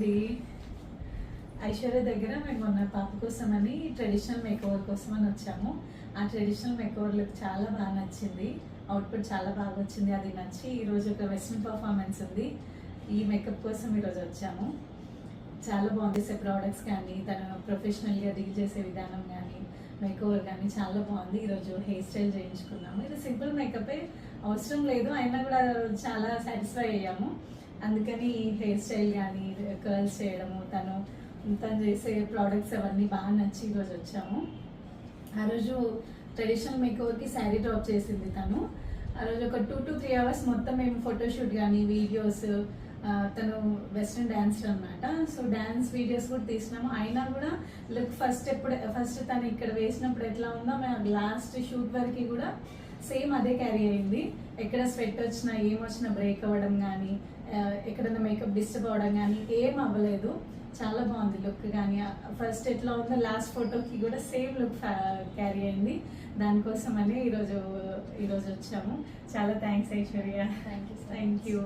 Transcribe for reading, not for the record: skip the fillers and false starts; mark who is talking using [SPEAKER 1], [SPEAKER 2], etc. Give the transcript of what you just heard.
[SPEAKER 1] వచ్చింది. ఐశ్వర్య దగ్గర మేము మొన్న పాప కోసం అని ట్రెడిషనల్ మేకోవర్ కోసం అని వచ్చాము. ఆ ట్రెడిషనల్ మేకోవర్ లుక్ చాలా బాగా నచ్చింది, అవుట్పుట్ చాలా బాగా వచ్చింది. అది నచ్చి ఈరోజు ఒక వెస్ట్రన్ పర్ఫార్మెన్స్ ఉంది, ఈ మేకప్ కోసం ఈరోజు వచ్చాము. చాలా బాగుంది. ప్రోడక్ట్స్ కానీ తను ప్రొఫెషనల్గా డీల్ చేసే విధానం కానీ మేకోవర్ కానీ చాలా బాగుంది. ఈరోజు హెయిర్ స్టైల్ చేయించుకున్నాము. ఇది సింపుల్ మేకపే, అవసరం లేదు, అయినా కూడా చాలా సాటిస్ఫై అయ్యాము. అందుకని హెయిర్ స్టైల్ కానీ కర్ల్స్ చేయడము, తను చేసే ప్రోడక్ట్స్ అవన్నీ బాగా నచ్చి ఈరోజు వచ్చాము. ఆ రోజు ట్రెడిషనల్ మేకోవర్కి శారీ డ్రాప్ చేసింది తను. ఆ రోజు ఒక 2 to 3 hours మొత్తం మేము ఫోటోషూట్ కానీ వీడియోస్, తను వెస్ట్రన్ డాన్సర్ అనమాట. సో డాన్స్ వీడియోస్ కూడా తీసినాము. అయినా కూడా లుక్ ఫస్ట్ తను ఇక్కడ వేసినప్పుడు ఎట్లా ఉందో మేము లాస్ట్ షూట్ వరకు కూడా సేమ్ అదే క్యారీ అయింది. ఎక్కడ స్వెట్ వచ్చినా ఏమొచ్చినా బ్రేక్ అవ్వడం కానీ, ఎక్కడన్నా మేకప్ డిస్టర్బ్ అవ్వడం కానీ ఏం అవ్వలేదు. చాలా బాగుంది లుక్ కానీ. ఫస్ట్ ఎట్లా ఉందో లాస్ట్ ఫోటోకి కూడా సేమ్ లుక్ క్యారీ అయింది. దానికోసం అని ఈరోజు వచ్చాము. చాలా థ్యాంక్స్ ఐశ్వర్య.
[SPEAKER 2] Thank you.